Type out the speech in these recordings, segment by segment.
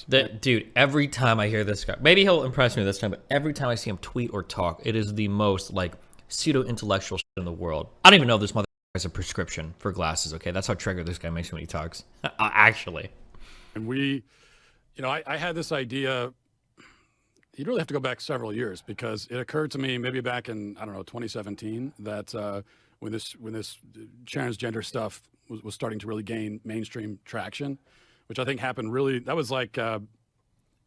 this. Dude, every time I hear this guy, maybe he'll impress me this time, but every time I see him tweet or talk, it is the most like pseudo-intellectual shit in the world. I don't even know if this mother has a prescription for glasses, okay? That's how triggered this guy makes me when he talks. Actually. And we, I had this idea. You'd really have to go back several years because it occurred to me maybe back in, 2017, that when this transgender stuff was starting to really gain mainstream traction, which I think happened really, that was like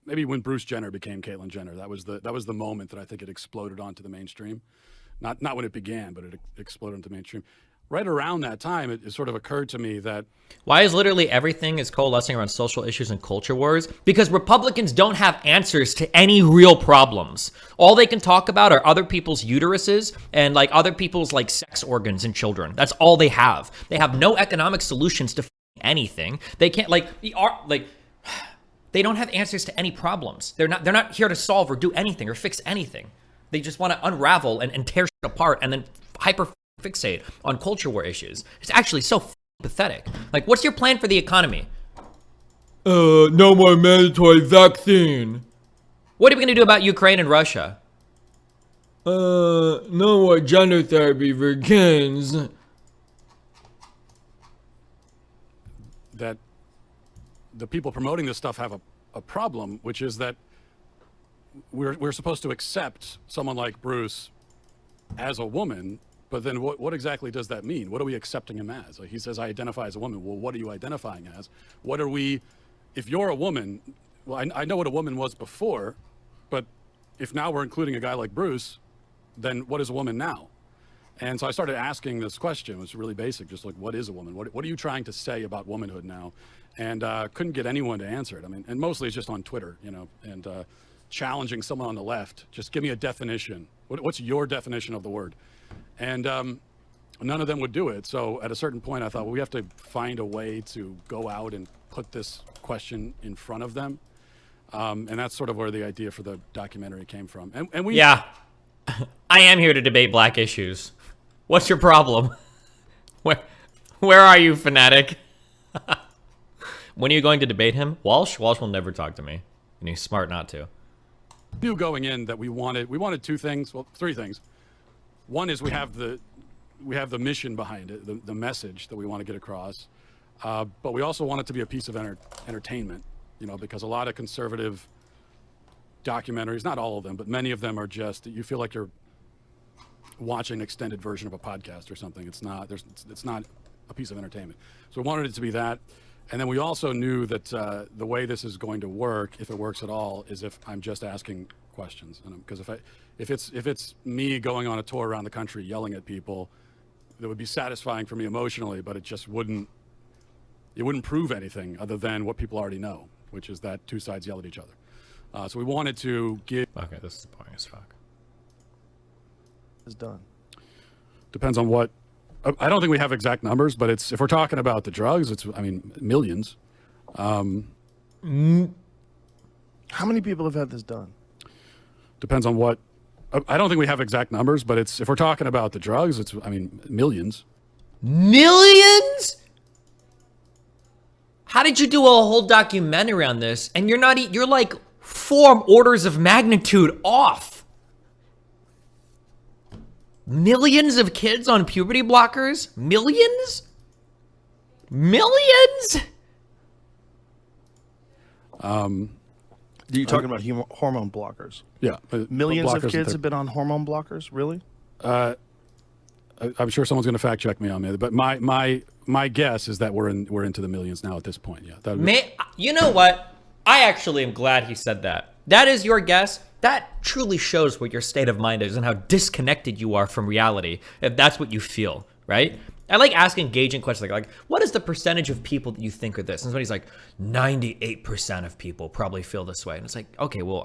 maybe when Bruce Jenner became Caitlyn Jenner. That was the moment that I think it exploded onto the mainstream. Not when it began, but it exploded into mainstream. Right around that time, it sort of occurred to me that... Why is literally everything is coalescing around social issues and culture wars? Because Republicans don't have answers to any real problems. All they can talk about are other people's uteruses and like other people's like sex organs in children. That's all they have. They have no economic solutions to anything. They can't they don't have answers to any problems. They're not here to solve or do anything or fix anything. They just want to unravel and tear shit apart and then hyper fixate on culture war issues. It's actually so pathetic. Like, what's your plan for the economy? No more mandatory vaccine. What are we gonna do about Ukraine and Russia? No more gender therapy for kids. That the people promoting this stuff have a problem, which is that we're supposed to accept someone like Bruce as a woman. But then what exactly does that mean? What are we accepting him as? Like he says, I identify as a woman. Well, what are you identifying as? What are we, if you're a woman, well, I know what a woman was before, but if now we're including a guy like Bruce, then what is a woman now? And so I started asking this question. It was really basic, just like, what is a woman? What are you trying to say about womanhood now? And couldn't get anyone to answer it. I mean, and mostly it's just on Twitter, and challenging someone on the left. Just give me a definition. What's your definition of the word? And none of them would do it. So at a certain point, I thought, well, we have to find a way to go out and put this question in front of them. And that's sort of where the idea for the documentary came from. And we... Yeah, I am here to debate black issues. What's your problem? Where are you, fanatic? When are you going to debate him? Walsh? Walsh will never talk to me. And he's smart not to. Knew going in that we wanted two things, well, three things. One is we have the mission behind it, the message that we want to get across, but we also want it to be a piece of entertainment, because a lot of conservative documentaries, not all of them, but many of them are just, you feel like you're watching an extended version of a podcast or something. It's not a piece of entertainment. So we wanted it to be that. And then we also knew that the way this is going to work, if it works at all, is if I'm just asking questions. Because if it's me going on a tour around the country yelling at people, that would be satisfying for me emotionally, but it just wouldn't prove anything other than what people already know, which is that two sides yell at each other. So we wanted to give... Okay, this is boring as fuck. It's done. Depends on what... I don't think we have exact numbers, but if we're talking about the drugs, millions. How many people have had this done? Depends on what... I don't think we have exact numbers, but if we're talking about the drugs, millions. Millions? How did you do a whole documentary on this? And you're like 4 orders of magnitude off. Millions of kids on puberty blockers? Millions? Millions? You're talking about hormone blockers? Yeah. Millions of kids have been on hormone blockers? Really? I'm sure someone's going to fact check me on it, but my guess is that we're into the millions now at this point. Yeah. You know what? I actually am glad he said that. That is your guess. That truly shows what your state of mind is and how disconnected you are from reality, if that's what you feel, right? I like asking engaging questions like what is the percentage of people that you think are this? And somebody's like, 98% of people probably feel this way. And it's like, okay, well,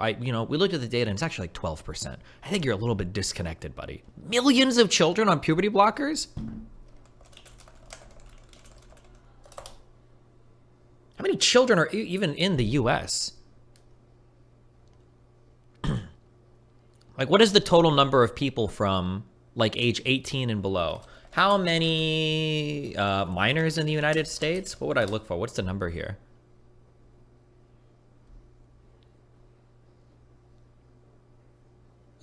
we looked at the data and it's actually like 12%. I think you're a little bit disconnected, buddy. Millions of children on puberty blockers? How many children are even in the US? Like, what is the total number of people from like age 18 and below? How many minors in the United States? What would I look for? What's the number here?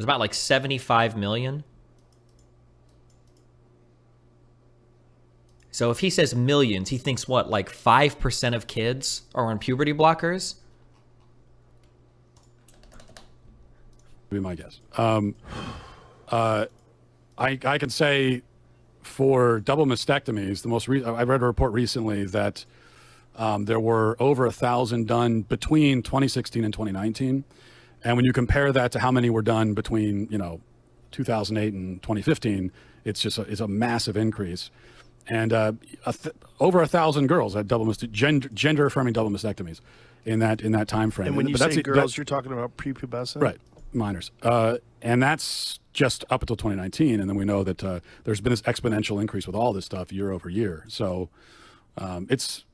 There's about like 75 million. So if he says millions, he thinks what, like 5% of kids are on puberty blockers? Be my guess. I can say for double mastectomies, I read a report recently that there were over 1,000 done between 2016 and 2019, and when you compare that to how many were done between 2008 and 2015, it's a massive increase. And over 1,000 girls had gender affirming double mastectomies in that time frame. And when you say girls, you're talking about prepubescent, right? Minors, and that's just up until 2019, and then we know that there's been this exponential increase with all this stuff year over year. So it's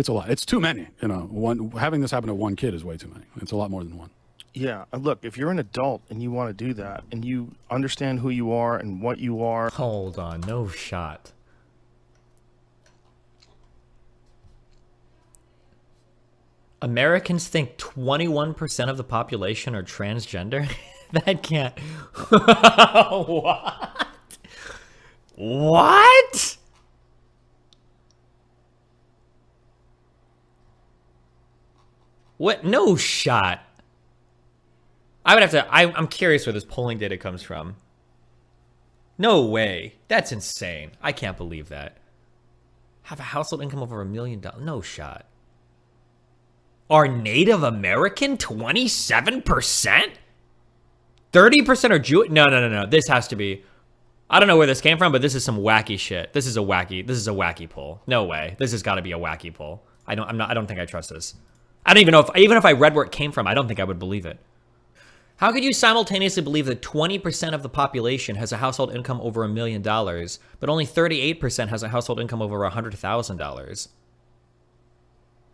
a lot. It's too many. Having this happen to one kid is way too many. It's a lot more than one. Yeah, look, if you're an adult and you want to do that, and you understand who you are and what you are. Hold on, no shot. Americans think 21% of the population are transgender? That can't. What? What? What? No shot. I would have to. I'm curious where this polling data comes from. No way. That's insane. I can't believe that. Have a household income over $1 million. No shot. Are Native American 27%? 30% are Jewish? No. This has to be. I don't know where this came from, but this is some wacky shit. This is a wacky poll. No way. This has got to be a wacky poll. I don't think I trust this. I don't even know even if I read where it came from, I don't think I would believe it. How could you simultaneously believe that 20% of the population has a household income over $1 million, but only 38% has a household income over $100,000?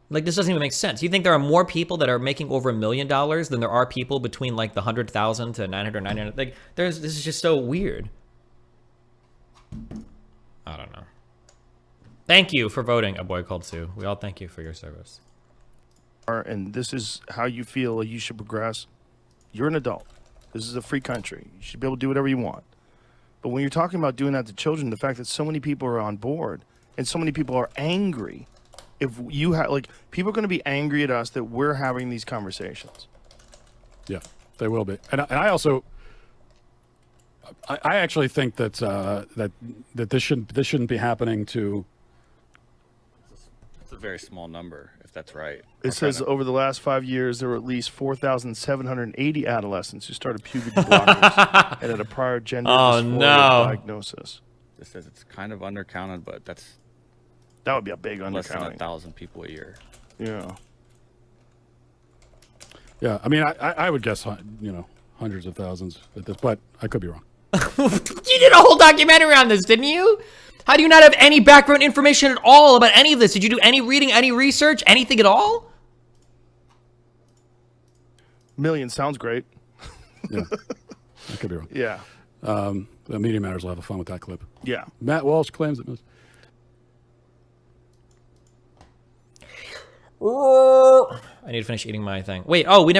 Like, this doesn't even make sense. You think there are more people that are making over $1 million than there are people between like the 100,000 to 900? Like, this is just so weird. I don't know. Thank you for voting, A Boy Called Sue. We all thank you for your service. And this is how you feel you should progress. You're an adult. This is a free country. You should be able to do whatever you want. But when you're talking about doing that to children, the fact that so many people are on board and so many people are angry. If you have, like, people are going to be angry at us that we're having these conversations. Yeah, they will be. And I also, I actually think that that this shouldn't be happening to. It's a very small number, if that's right. It says over the last 5 years, there were at least 4,780 adolescents who started puberty blockers and had a prior gender dysphoria diagnosis. This says it's kind of undercounted, but that would be a big undercounting. Less than 1,000 people a year. Yeah. Yeah, I mean, I would guess, hundreds of thousands at this, but I could be wrong. You did a whole documentary on this, didn't you? How do you not have any background information at all about any of this? Did you do any reading, any research, anything at all? Million sounds great. Yeah, I could be wrong. Yeah. The Media Matters will have fun with that clip. Yeah. Matt Walsh claims it. I need to finish eating my thing. Wait, we never